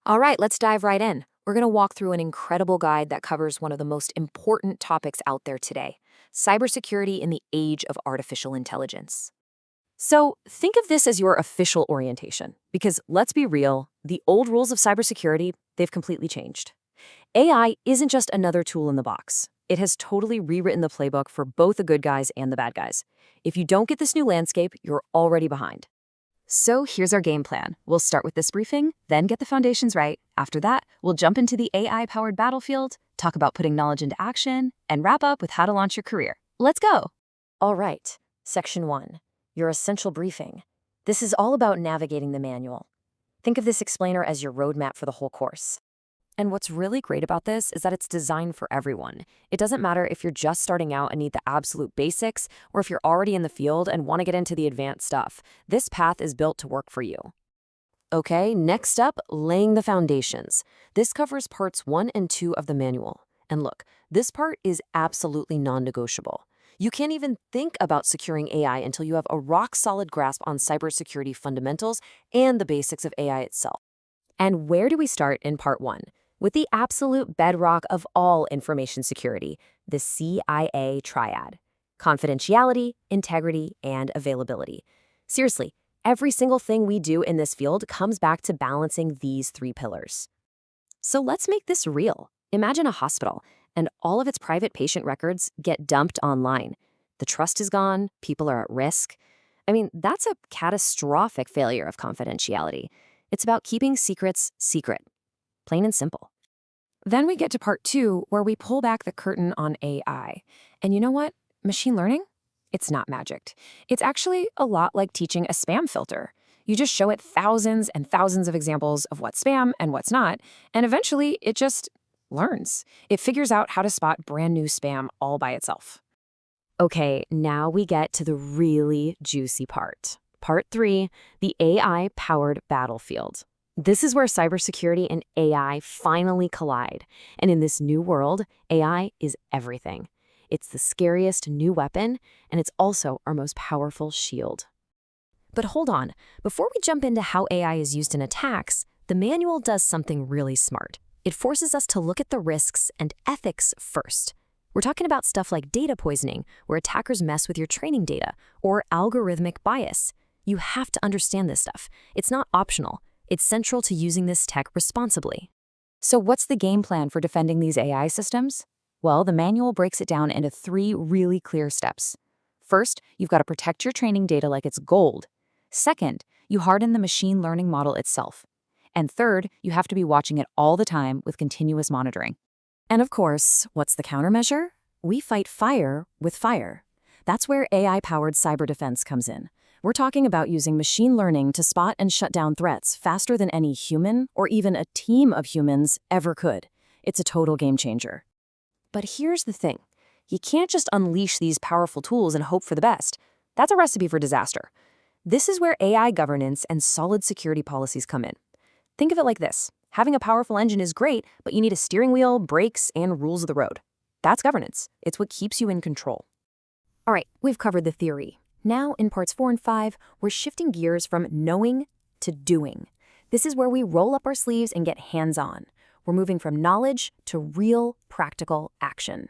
All right, let's dive right in. We're going to walk through an incredible guide that covers one of the most important topics out there today: cybersecurity in the age of artificial intelligence. So, think of this as your official orientation, because let's be real, the old rules of cybersecurity, they've completely changed. AI isn't just another tool in the box. It has totally rewritten the playbook for both the good guys and the bad guys. If you don't get this new landscape, you're already behind. So here's our game plan. We'll start with this briefing, then get the foundations right. After that, we'll jump into the AI-powered battlefield, talk about putting knowledge into action, and wrap up with how to launch your career. Let's go! All right, Section 1, your essential briefing. This is all about navigating the manual. Think of this explainer as your roadmap for the whole course. And what's really great about this is that it's designed for everyone. It doesn't matter if you're just starting out and need the absolute basics, or if you're already in the field and want to get into the advanced stuff. This path is built to work for you. Okay, next up, laying the foundations. This covers parts 1 and 2 of the manual. And look, this part is absolutely non-negotiable. You can't even think about securing AI until you have a rock-solid grasp on cybersecurity fundamentals and the basics of AI itself. And where do we start in part 1? With the absolute bedrock of all information security, the CIA triad: confidentiality, integrity, and availability. Seriously, every single thing we do in this field comes back to balancing these 3 pillars. So let's make this real. Imagine a hospital, and all of its private patient records get dumped online. The trust is gone, people are at risk. I mean, that's a catastrophic failure of confidentiality. It's about keeping secrets secret. Plain and simple. Then we get to part 2, where we pull back the curtain on AI. And you know what? Machine learning? It's not magic. It's actually a lot like teaching a spam filter. You just show it thousands and thousands of examples of what's spam and what's not, and eventually it just learns. It figures out how to spot brand new spam all by itself. Okay, now we get to the really juicy part. Part 3, the AI-powered battlefield. This is where cybersecurity and AI finally collide. And in this new world, AI is everything. It's the scariest new weapon, and it's also our most powerful shield. But hold on, before we jump into how AI is used in attacks, the manual does something really smart. It forces us to look at the risks and ethics first. We're talking about stuff like data poisoning, where attackers mess with your training data, or algorithmic bias. You have to understand this stuff. It's not optional. It's central to using this tech responsibly. So what's the game plan for defending these AI systems? Well, the manual breaks it down into 3 really clear steps. First, you've got to protect your training data like it's gold. Second, you harden the machine learning model itself. And third, you have to be watching it all the time with continuous monitoring. And of course, what's the countermeasure? We fight fire with fire. That's where AI-powered cyber defense comes in. We're talking about using machine learning to spot and shut down threats faster than any human or even a team of humans ever could. It's a total game changer. But here's the thing. You can't just unleash these powerful tools and hope for the best. That's a recipe for disaster. This is where AI governance and solid security policies come in. Think of it like this. Having a powerful engine is great, but you need a steering wheel, brakes, and rules of the road. That's governance. It's what keeps you in control. All right, we've covered the theory. Now, in parts 4 and 5, we're shifting gears from knowing to doing. This is where we roll up our sleeves and get hands-on. We're moving from knowledge to real, practical action.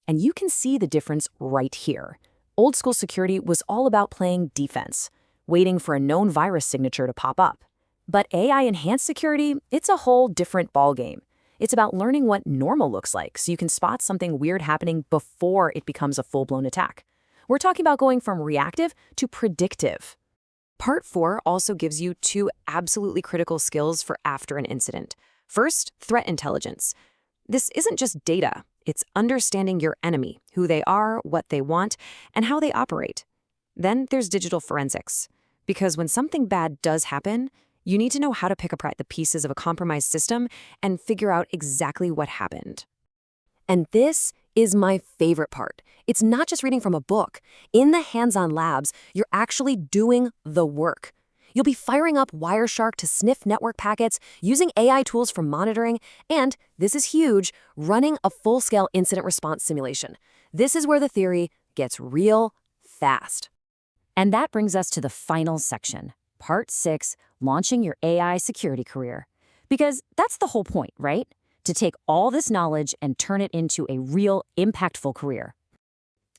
And you can see the difference right here. Old school security was all about playing defense, waiting for a known virus signature to pop up. But AI-enhanced security, it's a whole different ballgame. It's about learning what normal looks like so you can spot something weird happening before it becomes a full-blown attack. We're talking about going from reactive to predictive. Part 4 also gives you 2 absolutely critical skills for after an incident. First, threat intelligence. This isn't just data. It's understanding your enemy, who they are, what they want, and how they operate. Then there's digital forensics. Because when something bad does happen, you need to know how to pick apart the pieces of a compromised system and figure out exactly what happened. And this is my favorite part. It's not just reading from a book. In the hands-on labs, you're actually doing the work. You'll be firing up Wireshark to sniff network packets, using AI tools for monitoring, and, this is huge, running a full-scale incident response simulation. This is where the theory gets real fast. And that brings us to the final section, Part 6, Launching Your AI Security Career. Because that's the whole point, right? To take all this knowledge and turn it into a real, impactful career.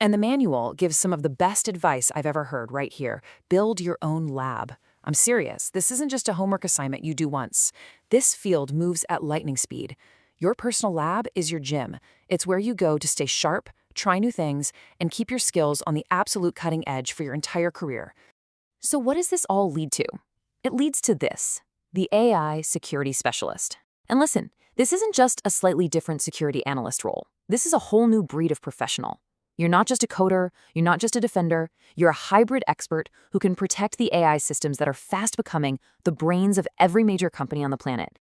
And the manual gives some of the best advice I've ever heard right here. Build your own lab. I'm serious. This isn't just a homework assignment you do once. This field moves at lightning speed. Your personal lab is your gym. It's where you go to stay sharp, try new things, and keep your skills on the absolute cutting edge for your entire career. So what does this all lead to? It leads to this: the AI security specialist. And listen, this isn't just a slightly different security analyst role. This is a whole new breed of professional. You're not just a coder, you're not just a defender, you're a hybrid expert who can protect the AI systems that are fast becoming the brains of every major company on the planet.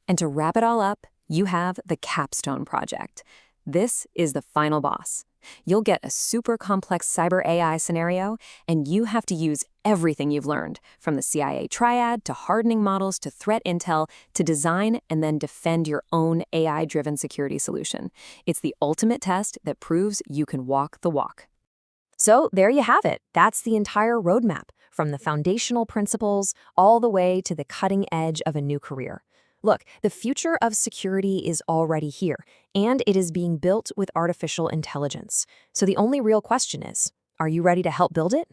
And to wrap it all up, you have the capstone project. This is the final boss. You'll get a super complex cyber AI scenario, and you have to use everything you've learned, from the CIA triad to hardening models to threat intel, to design and then defend your own AI-driven security solution. It's the ultimate test that proves you can walk the walk. So there you have it. That's the entire roadmap, from the foundational principles all the way to the cutting edge of a new career. Look, the future of security is already here, and it is being built with artificial intelligence. So the only real question is, are you ready to help build it?